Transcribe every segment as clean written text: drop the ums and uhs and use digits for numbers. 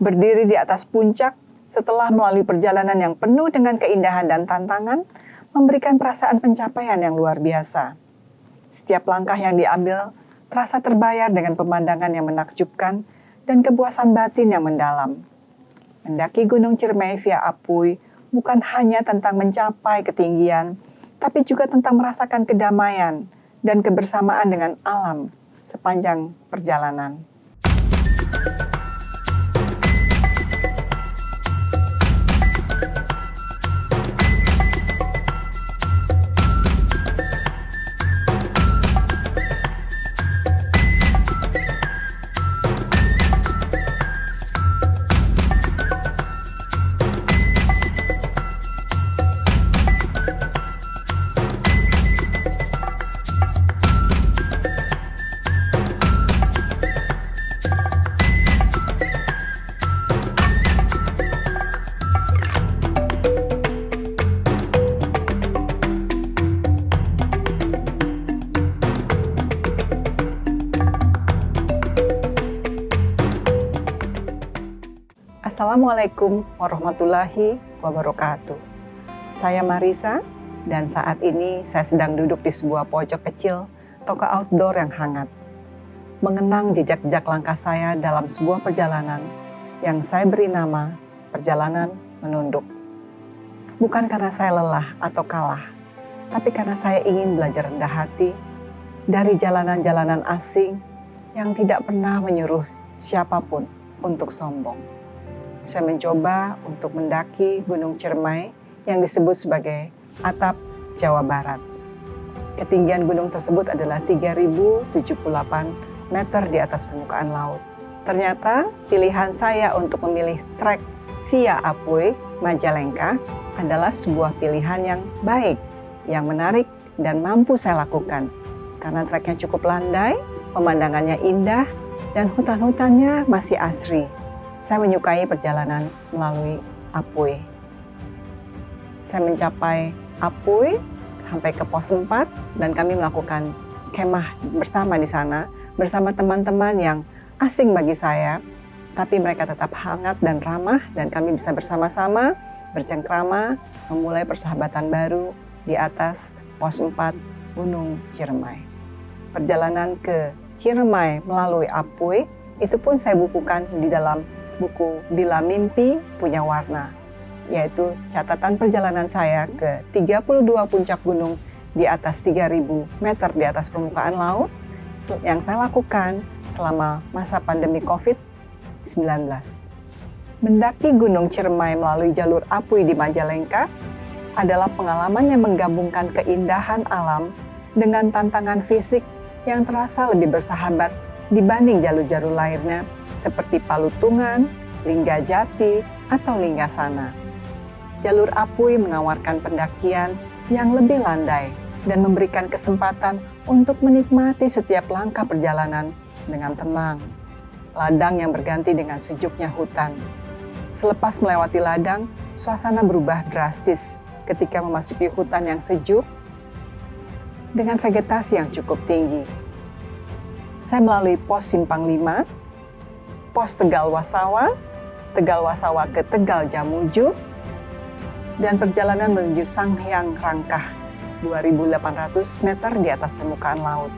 Berdiri di atas puncak setelah melalui perjalanan yang penuh dengan keindahan dan tantangan, memberikan perasaan pencapaian yang luar biasa. Setiap langkah yang diambil terasa terbayar dengan pemandangan yang menakjubkan dan kepuasan batin yang mendalam. Mendaki Gunung Ciremai via Apui bukan hanya tentang mencapai ketinggian, tapi juga tentang merasakan kedamaian dan kebersamaan dengan alam sepanjang perjalanan. Assalamualaikum warahmatullahi wabarakatuh. Saya Marisa dan saat ini saya sedang duduk di sebuah pojok kecil toko outdoor yang hangat. Mengenang jejak-jejak langkah saya dalam sebuah perjalanan yang saya beri nama Perjalanan Menunduk. Bukan karena saya lelah atau kalah, tapi karena saya ingin belajar rendah hati dari jalanan-jalanan asing yang tidak pernah menyuruh siapapun untuk sombong. Saya mencoba untuk mendaki Gunung Ciremai yang disebut sebagai Atap Jawa Barat. Ketinggian gunung tersebut adalah 3.078 meter di atas permukaan laut. Ternyata pilihan saya untuk memilih trek via Apui, Majalengka adalah sebuah pilihan yang baik, yang menarik dan mampu saya lakukan. Karena treknya cukup landai, pemandangannya indah, dan hutan-hutannya masih asri. Saya menyukai perjalanan melalui Apui. Saya mencapai Apui sampai ke pos 4 dan kami melakukan kemah bersama di sana bersama teman-teman yang asing bagi saya, tapi mereka tetap hangat dan ramah dan kami bisa bersama-sama bercengkrama memulai persahabatan baru di atas pos 4 Gunung Ciremai. Perjalanan ke Ciremai melalui Apui itu pun saya bukukan di dalam buku Bila Mimpi Punya Warna, yaitu catatan perjalanan saya ke 32 puncak gunung di atas 3.000 meter di atas permukaan laut yang saya lakukan selama masa pandemi COVID-19. Mendaki Gunung Ciremai melalui jalur Apui di Majalengka adalah pengalaman yang menggabungkan keindahan alam dengan tantangan fisik yang terasa lebih bersahabat dibanding jalur-jalur lainnya seperti Palutungan, Linggajati, atau Linggasana. Jalur Apui menawarkan pendakian yang lebih landai dan memberikan kesempatan untuk menikmati setiap langkah perjalanan dengan tenang. Ladang yang berganti dengan sejuknya hutan. Selepas melewati ladang, suasana berubah drastis ketika memasuki hutan yang sejuk dengan vegetasi yang cukup tinggi. Saya melalui pos Simpang 5, pos Tegal Wasawa ke Tegal Jamuju, dan perjalanan menuju Sanghyang Rangkah 2.800 meter di atas permukaan laut.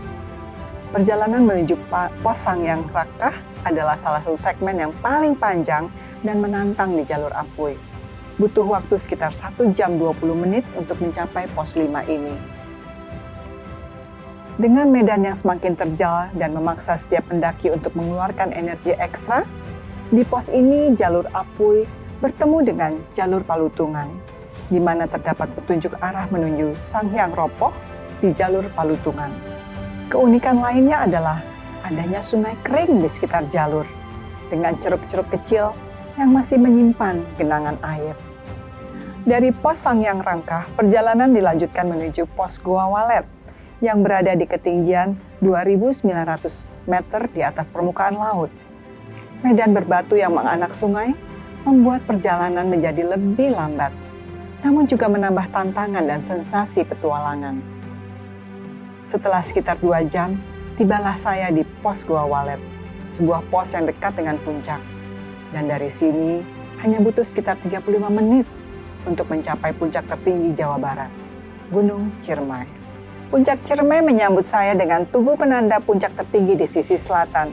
Perjalanan menuju pos Sanghyang Rangkah adalah salah satu segmen yang paling panjang dan menantang di jalur Apui. Butuh waktu sekitar 1 jam 20 menit untuk mencapai pos 5 ini. Dengan medan yang semakin terjal dan memaksa setiap pendaki untuk mengeluarkan energi ekstra, di pos ini jalur Apui bertemu dengan jalur Palutungan, di mana terdapat petunjuk arah menuju Sanghyang Ropoh di jalur Palutungan. Keunikan lainnya adalah adanya sungai kering di sekitar jalur, dengan ceruk-ceruk kecil yang masih menyimpan genangan air. Dari pos Sanghyang Rangkah, perjalanan dilanjutkan menuju pos Goa Walet, yang berada di ketinggian 2.900 meter di atas permukaan laut. Medan berbatu yang menganak sungai membuat perjalanan menjadi lebih lambat, namun juga menambah tantangan dan sensasi petualangan. Setelah sekitar 2 jam, tibalah saya di pos Goa Walet, sebuah pos yang dekat dengan puncak. Dan dari sini hanya butuh sekitar 35 menit untuk mencapai puncak tertinggi Jawa Barat, Gunung Ciremai. Puncak Ciremai menyambut saya dengan tugu penanda puncak tertinggi di sisi selatan.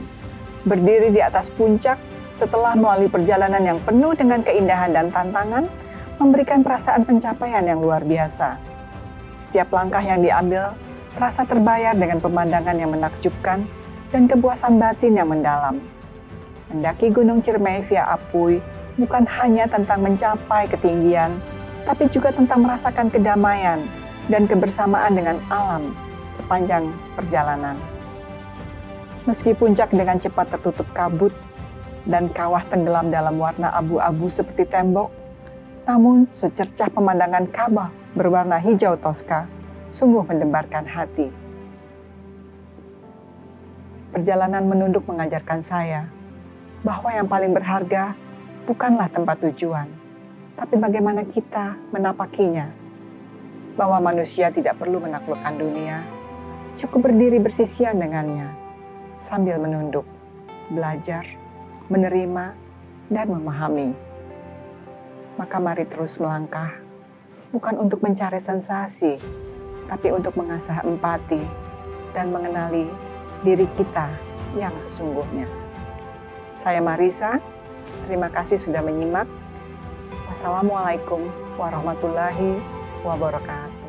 Berdiri di atas puncak setelah melalui perjalanan yang penuh dengan keindahan dan tantangan, memberikan perasaan pencapaian yang luar biasa. Setiap langkah yang diambil terasa terbayar dengan pemandangan yang menakjubkan dan kepuasan batin yang mendalam. Mendaki Gunung Ciremai via Apui bukan hanya tentang mencapai ketinggian, tapi juga tentang merasakan kedamaian dan kebersamaan dengan alam sepanjang perjalanan. Meski puncak dengan cepat tertutup kabut dan kawah tenggelam dalam warna abu-abu seperti tembok, namun secercah pemandangan Ka'bah berwarna hijau toska sungguh mendebarkan hati. Perjalanan menunduk mengajarkan saya bahwa yang paling berharga bukanlah tempat tujuan, tapi bagaimana kita menapakinya. Bahwa manusia tidak perlu menaklukkan dunia, cukup berdiri bersisian dengannya, sambil menunduk, belajar, menerima, dan memahami. Maka mari terus melangkah, bukan untuk mencari sensasi, tapi untuk mengasah empati dan mengenali diri kita yang sesungguhnya. Saya Marisa, terima kasih sudah menyimak. Wassalamualaikum warahmatullahi wabarakatuh.